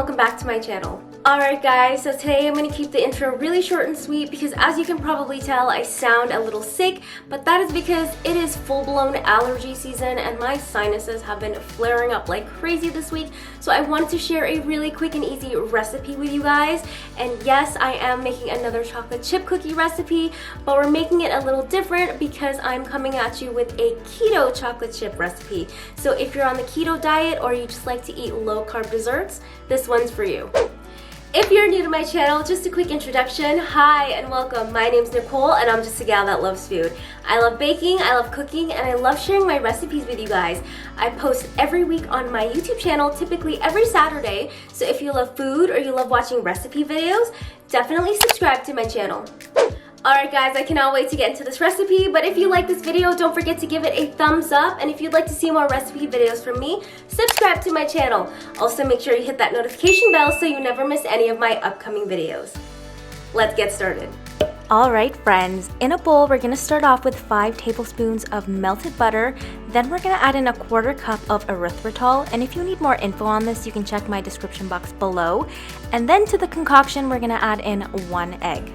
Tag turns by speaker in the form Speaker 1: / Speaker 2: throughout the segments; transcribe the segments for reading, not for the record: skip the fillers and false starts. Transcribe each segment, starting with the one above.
Speaker 1: welcome back to my channel. Alright guys, so today I'm going to keep the intro really short and sweet because as you can probably tell, I sound a little sick, but that is because it is full-blown allergy season and my sinuses have been flaring up like crazy this week. So I wanted to share a really quick and easy recipe with you guys. And yes, I am making another chocolate chip cookie recipe, but we're making it a little different because I'm coming at you with a keto chocolate chip recipe. So if you're on the keto diet or you just like to eat low-carb desserts, this one's for you. If you're new to my channel, just a quick introduction. Hi and welcome. My name's Nicole and I'm just a gal that loves food. I love baking, I love cooking, and I love sharing my recipes with you guys. I post every week on my YouTube channel, typically every Saturday. So if you love food or you love watching recipe videos, definitely subscribe to my channel. Alright guys, I cannot wait to get into this recipe, but if you like this video, don't forget to give it a thumbs up, and if you'd like to see more recipe videos from me, subscribe to my channel. Also make sure you hit that notification bell so you never miss any of my upcoming videos. Let's get started.
Speaker 2: Alright friends, in a bowl we're going to start off with 5 tablespoons of melted butter, then we're going to add in a 1/4 cup of erythritol, and if you need more info on this you can check my description box below, and then to the concoction we're going to add in 1 egg.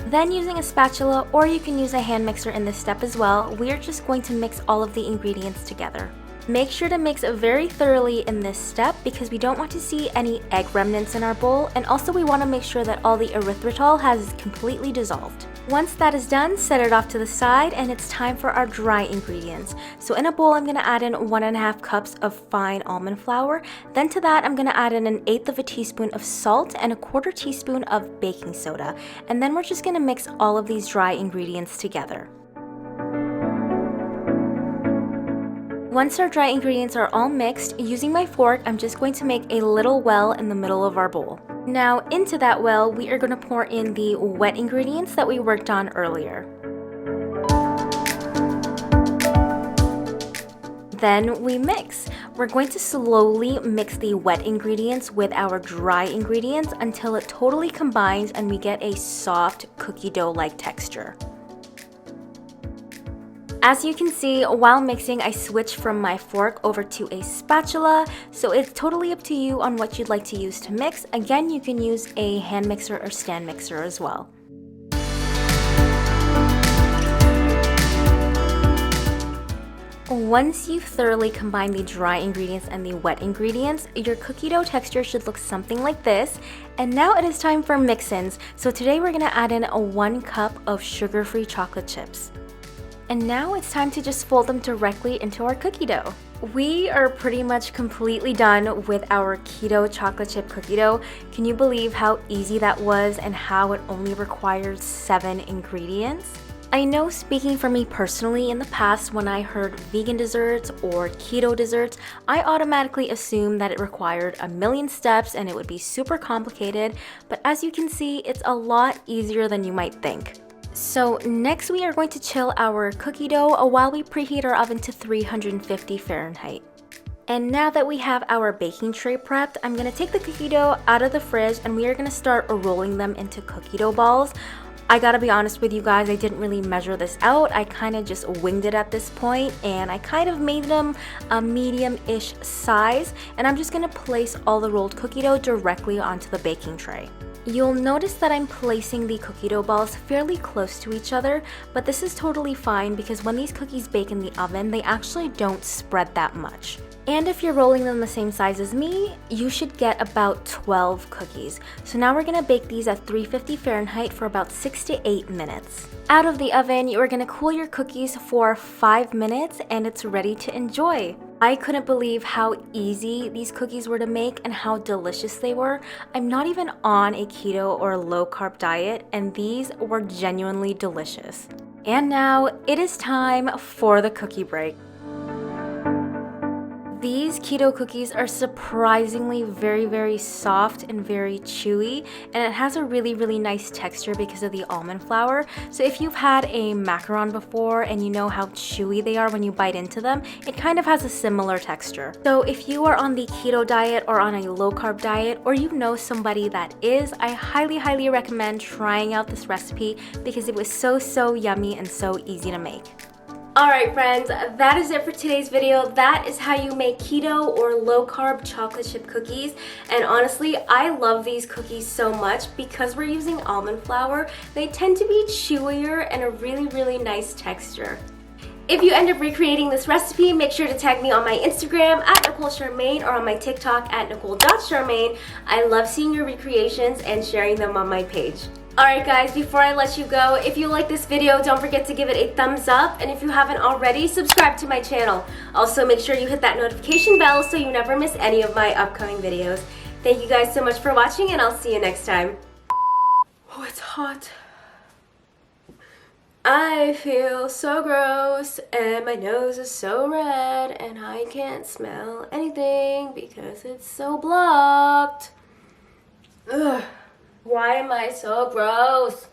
Speaker 2: Then using a spatula, or you can use a hand mixer in this step as well, we are just going to mix all of the ingredients together. Make sure to mix very thoroughly in this step because we don't want to see any egg remnants in our bowl, and also we want to make sure that all the erythritol has completely dissolved. Once that is done, set it off to the side and it's time for our dry ingredients. So in a bowl I'm going to add in 1.5 cups of fine almond flour. Then to that I'm going to add in 1/8 of a teaspoon of salt and 1/4 teaspoon of baking soda. And then we're just going to mix all of these dry ingredients together. Once our dry ingredients are all mixed, using my fork, I'm just going to make a little well in the middle of our bowl. Now into that well, we are going to pour in the wet ingredients that we worked on earlier. Then we mix. We're going to slowly mix the wet ingredients with our dry ingredients until it totally combines and we get a soft cookie dough-like texture. As you can see, while mixing, I switched from my fork over to a spatula, so it's totally up to you on what you'd like to use to mix. Again, you can use a hand mixer or stand mixer as well. Once you've thoroughly combined the dry ingredients and the wet ingredients, your cookie dough texture should look something like this. And now it is time for mix-ins. So today we're going to add in 1 cup of sugar-free chocolate chips. And now it's time to just fold them directly into our cookie dough. We are pretty much completely done with our keto chocolate chip cookie dough. Can you believe how easy that was and how it only required 7 ingredients? I know, speaking for me personally, in the past when I heard vegan desserts or keto desserts, I automatically assumed that it required a million steps and it would be super complicated, but as you can see, it's a lot easier than you might think. So next we are going to chill our cookie dough while we preheat our oven to 350 Fahrenheit. And now that we have our baking tray prepped, I'm going to take the cookie dough out of the fridge and we are going to start rolling them into cookie dough balls. I gotta be honest with you guys, I didn't really measure this out. I kind of just winged it at this point and I kind of made them a medium-ish size, and I'm just going to place all the rolled cookie dough directly onto the baking tray. You'll notice that I'm placing the cookie dough balls fairly close to each other, but this is totally fine because when these cookies bake in the oven, they actually don't spread that much. And if you're rolling them the same size as me, you should get about 12 cookies. So now we're gonna bake these at 350 Fahrenheit for about 6 to 8 minutes. Out of the oven, you are gonna cool your cookies for 5 minutes and it's ready to enjoy. I couldn't believe how easy these cookies were to make and how delicious they were. I'm not even on a keto or low carb diet and these were genuinely delicious. And now it is time for the cookie break. These keto cookies are surprisingly very soft and very chewy, and it has a really nice texture because of the almond flour. So if you've had a macaron before and you know how chewy they are when you bite into them, it kind of has a similar texture. So if you are on the keto diet or on a low carb diet, or you know somebody that is, I highly recommend trying out this recipe because it was so yummy and so easy to make.
Speaker 1: Alright friends, that is it for today's video. That is how you make keto or low carb chocolate chip cookies. And honestly, I love these cookies so much because we're using almond flour. They tend to be chewier and a really nice texture. If you end up recreating this recipe, make sure to tag me on my Instagram at Nicole Charmaine or on my TikTok at Nicole.Charmaine. I love seeing your recreations and sharing them on my page. Alright guys, before I let you go, if you like this video, don't forget to give it a thumbs up, and if you haven't already, subscribe to my channel. Also, make sure you hit that notification bell so you never miss any of my upcoming videos. Thank you guys so much for watching, and I'll see you next time. Oh, it's hot. I feel so gross, and my nose is so red, and I can't smell anything because it's so blocked. Ugh. Why am I so gross?